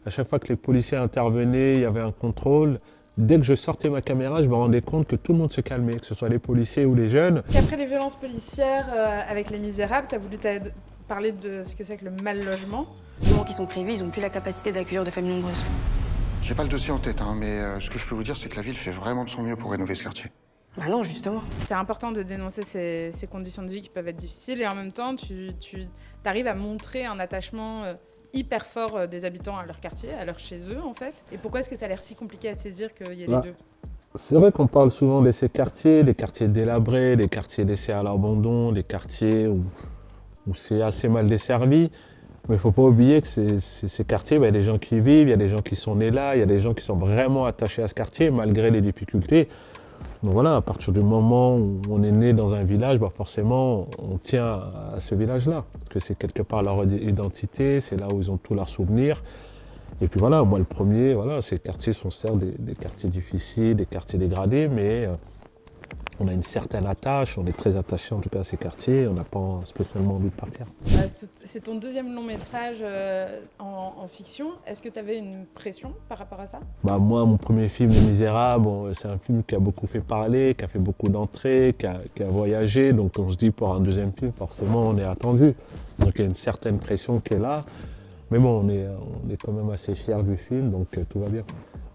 À chaque fois que les policiers intervenaient, il y avait un contrôle. Dès que je sortais ma caméra, je me rendais compte que tout le monde se calmait, que ce soit les policiers ou les jeunes. Après les violences policières avec Les Misérables, tu as voulu parler de ce que c'est que le mal logement. Du moment qu'ils sont privés, ils n'ont plus la capacité d'accueillir de familles nombreuses. J'ai pas le dossier en tête, hein, mais ce que je peux vous dire, c'est que la ville fait vraiment de son mieux pour rénover ce quartier. Bah non, justement. C'est important de dénoncer ces conditions de vie qui peuvent être difficiles et en même temps, tu arrives à montrer un attachement hyper fort des habitants à leur quartier, à leur chez eux en fait. Et pourquoi est-ce que ça a l'air si compliqué à saisir qu'il y ait les deux? C'est vrai qu'on parle souvent de ces quartiers, des quartiers délabrés, des quartiers laissés à l'abandon, des quartiers où c'est assez mal desservi. Mais il ne faut pas oublier que ces quartiers, il y a des gens qui y vivent, il y a des gens qui sont nés là, il y a des gens qui sont vraiment attachés à ce quartier malgré les difficultés. Donc voilà, à partir du moment où on est né dans un village, forcément on tient à ce village-là. Que c'est quelque part leur identité, c'est là où ils ont tous leurs souvenirs. Et puis voilà, moi le premier, voilà, ces quartiers sont certes des quartiers difficiles, des quartiers dégradés, mais on a une certaine attache, on est très attaché en tout cas à ces quartiers, on n'a pas spécialement envie de partir. C'est ton deuxième long métrage en fiction. Est-ce que tu avais une pression par rapport à ça? Moi, mon premier film, Les Misérables, c'est un film qui a beaucoup fait parler, qui a fait beaucoup d'entrées, qui a voyagé. Donc on se dit pour un deuxième film, forcément on est attendu. Donc il y a une certaine pression qui est là. Mais bon, on est quand même assez fiers du film, donc tout va bien.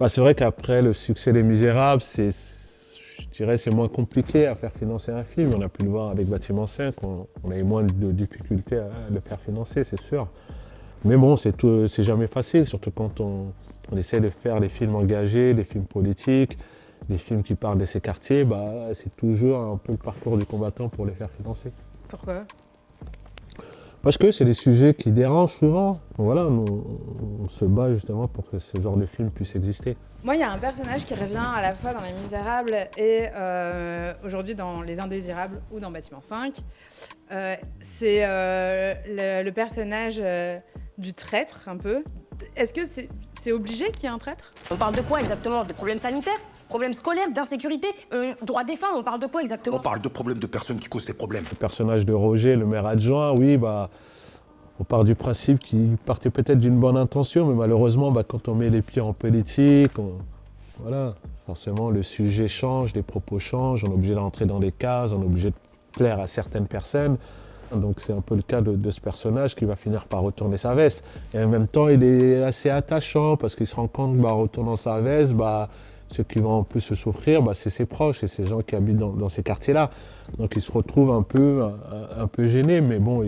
C'est vrai qu'après le succès des Misérables, je dirais c'est moins compliqué à faire financer un film. On a pu le voir avec Bâtiment 5, on a eu moins de difficultés à le faire financer, c'est sûr. Mais bon, c'est jamais facile, surtout quand on essaie de faire des films engagés, des films politiques, des films qui parlent de ces quartiers, c'est toujours un peu le parcours du combattant pour les faire financer. Pourquoi? Parce que c'est des sujets qui dérangent souvent. Donc voilà, on se bat justement pour que ce genre de film puisse exister. Moi, il y a un personnage qui revient à la fois dans Les Misérables et aujourd'hui dans Les Indésirables ou dans Bâtiment 5. C'est le personnage du traître, un peu. Est-ce que c'est obligé qu'il y ait un traître? On parle de quoi exactement? De problèmes sanitaires? Problèmes scolaires? D'insécurité? Droits des femmes? On parle de quoi exactement? On parle de problèmes de personnes qui causent des problèmes. Le personnage de Roger, le maire adjoint, oui, on part du principe qu'il partait peut-être d'une bonne intention, mais malheureusement, quand on met les pieds en politique, voilà, forcément le sujet change, les propos changent, on est obligé d'entrer dans des cases, on est obligé de plaire à certaines personnes. Donc c'est un peu le cas de ce personnage qui va finir par retourner sa veste. Et en même temps, il est assez attachant parce qu'il se rend compte qu'en retournant sa veste, ceux qui vont un peu se souffrir, c'est ses proches et ces gens qui habitent dans ces quartiers-là. Donc il se retrouve un peu gêné, mais bon,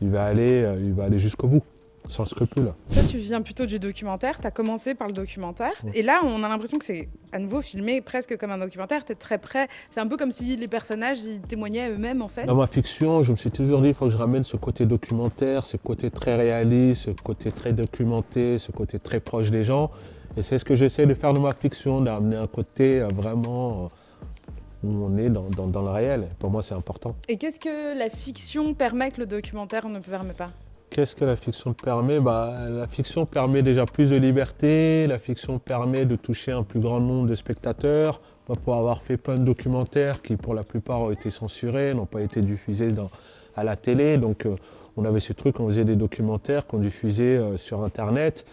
il va aller jusqu'au bout, sans scrupule. Toi, tu viens plutôt du documentaire, tu as commencé par le documentaire. Et là, on a l'impression que c'est à nouveau filmé presque comme un documentaire, tu es très près. C'est un peu comme si les personnages ils témoignaient eux-mêmes en fait. Dans ma fiction, je me suis toujours dit qu'il faut que je ramène ce côté documentaire, ce côté très réaliste, ce côté très documenté, ce côté très proche des gens. Et c'est ce que j'essaie de faire dans ma fiction, d'amener un côté vraiment où on est dans le réel. Pour moi, c'est important. Et qu'est-ce que la fiction permet que le documentaire ne permet pas? Qu'est-ce que la fiction permet? La fiction permet déjà plus de liberté, la fiction permet de toucher un plus grand nombre de spectateurs. Pour avoir fait plein de documentaires qui, pour la plupart, ont été censurés, n'ont pas été diffusés à la télé. Donc, on avait ce truc, on faisait des documentaires qu'on diffusait sur Internet.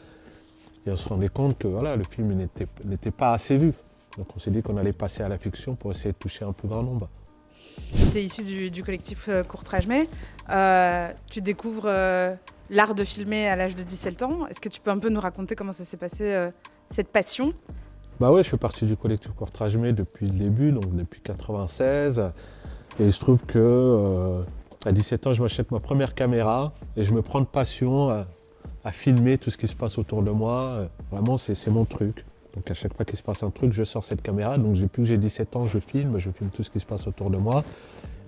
Et on se rendait compte que voilà, le film n'était pas assez vu. Donc on s'est dit qu'on allait passer à la fiction pour essayer de toucher un plus grand nombre. Tu es issu du collectif Courtrajmé. Tu découvres l'art de filmer à l'âge de 17 ans. Est-ce que tu peux un peu nous raconter comment ça s'est passé, cette passion? Oui, je fais partie du collectif Courtrajmé depuis le début, donc depuis 1996. Et il se trouve que à 17 ans, je m'achète ma première caméra et je me prends de passion à filmer tout ce qui se passe autour de moi. Vraiment, c'est mon truc. Donc à chaque fois qu'il se passe un truc, je sors cette caméra. Donc depuis que j'ai 17 ans, je filme tout ce qui se passe autour de moi.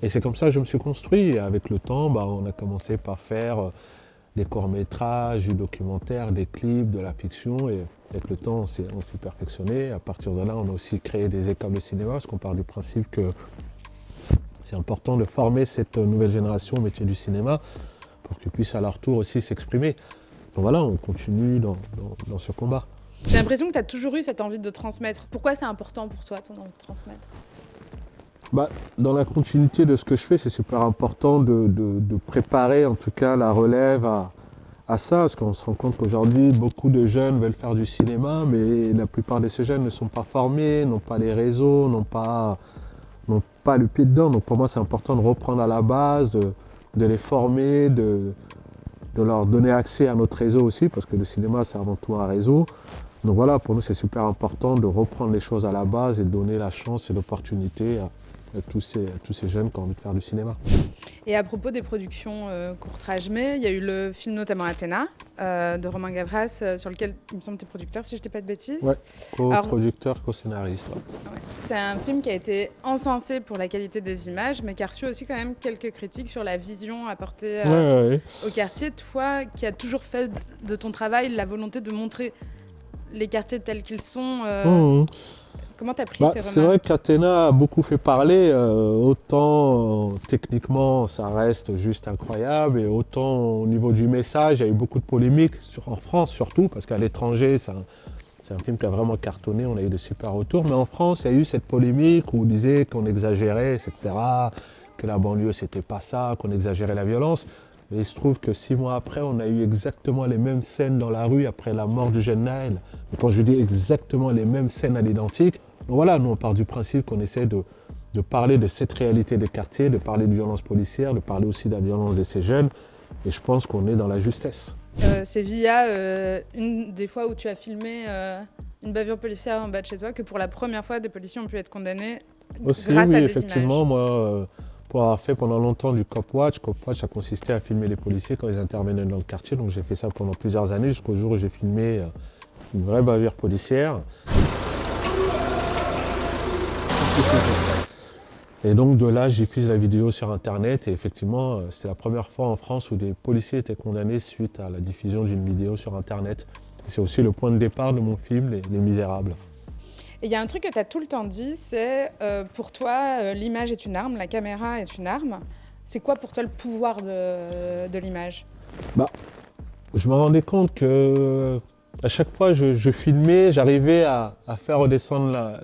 Et c'est comme ça que je me suis construit. Et avec le temps, on a commencé par faire des courts-métrages, du documentaire, des clips, de la fiction. Et avec le temps, on s'est perfectionné. À partir de là, on a aussi créé des écoles de cinéma, parce qu'on part du principe que c'est important de former cette nouvelle génération au métier du cinéma pour qu'ils puissent à leur tour aussi s'exprimer. Donc voilà, on continue dans ce combat. J'ai l'impression que tu as toujours eu cette envie de transmettre. Pourquoi c'est important pour toi, ton envie de transmettre? Dans la continuité de ce que je fais, c'est super important de préparer en tout cas la relève à à ça, parce qu'on se rend compte qu'aujourd'hui, beaucoup de jeunes veulent faire du cinéma, mais la plupart de ces jeunes ne sont pas formés, n'ont pas les réseaux, n'ont pas le pied dedans. Donc pour moi, c'est important de reprendre à la base, de les former, de leur donner accès à notre réseau aussi, parce que le cinéma, c'est avant tout un réseau. Donc voilà, pour nous, c'est super important de reprendre les choses à la base et de donner la chance et l'opportunité à tous ces jeunes qui ont envie de faire du cinéma. Et à propos des productions courts-métrages, il y a eu le film notamment Athéna de Romain Gavras, sur lequel il me semble que tu es producteur, si je ne dis pas de bêtises. Ouais, co-producteur, co-scénariste. Ouais. Ouais. C'est un film qui a été encensé pour la qualité des images, mais qui a reçu aussi quand même quelques critiques sur la vision apportée au quartier. Toi, qui as toujours fait de ton travail la volonté de montrer les quartiers tels qu'ils sont, comment t'as pris ces remarques? C'est vrai qu'Athéna a beaucoup fait parler, autant techniquement ça reste juste incroyable, et autant au niveau du message, il y a eu beaucoup de polémiques, en France surtout, parce qu'à l'étranger, c'est un film qui a vraiment cartonné, on a eu de super retours, mais en France, il y a eu cette polémique où on disait qu'on exagérait, etc., que la banlieue, c'était pas ça, qu'on exagérait la violence. Et il se trouve que 6 mois après, on a eu exactement les mêmes scènes dans la rue après la mort du jeune Naël. Et quand je dis exactement les mêmes scènes à l'identique, donc voilà, nous on part du principe qu'on essaie de parler de cette réalité des quartiers, de parler de violence policière, de parler aussi de la violence de ces jeunes. Et je pense qu'on est dans la justesse. C'est via une des fois où tu as filmé une bavure policière en bas de chez toi que pour la première fois des policiers ont pu être condamnés aussi, grâce oui, à des effectivement, images. moi, pour avoir fait pendant longtemps du Cop Watch a consisté à filmer les policiers quand ils intervenaient dans le quartier. Donc j'ai fait ça pendant plusieurs années jusqu'au jour où j'ai filmé une vraie bavure policière. Et donc de là, j'ai fait la vidéo sur internet et effectivement, c'était la première fois en France où des policiers étaient condamnés suite à la diffusion d'une vidéo sur internet. C'est aussi le point de départ de mon film, Les Misérables. Et il y a un truc que tu as tout le temps dit, c'est pour toi, l'image est une arme, la caméra est une arme. C'est quoi pour toi le pouvoir de l'image? Je me rendais compte que à chaque fois je filmais, j'arrivais à faire redescendre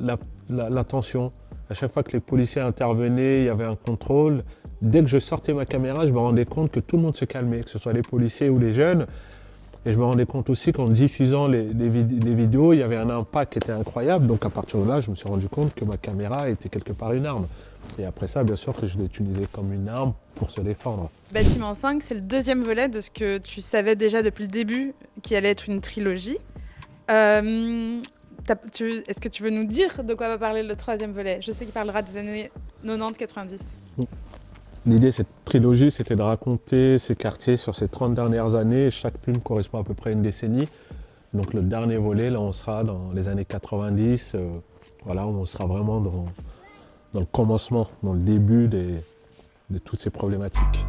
la tension. À chaque fois que les policiers intervenaient, il y avait un contrôle. Dès que je sortais ma caméra, je me rendais compte que tout le monde se calmait, que ce soit les policiers ou les jeunes. Et je me rendais compte aussi qu'en diffusant les vidéos, il y avait un impact qui était incroyable. Donc à partir de là, je me suis rendu compte que ma caméra était quelque part une arme. Et après ça, bien sûr que je l'ai utilisée comme une arme pour se défendre. Bâtiment 5, c'est le deuxième volet de ce que tu savais déjà depuis le début, qui allait être une trilogie. Est-ce que tu veux nous dire de quoi va parler le troisième volet? Je sais qu'il parlera des années 90-90. L'idée de cette trilogie, c'était de raconter ces quartiers sur ces 30 dernières années. Chaque film correspond à peu près à une décennie. Donc le dernier volet, là, on sera dans les années 90. Voilà, on sera vraiment dans le commencement, dans le début de toutes ces problématiques.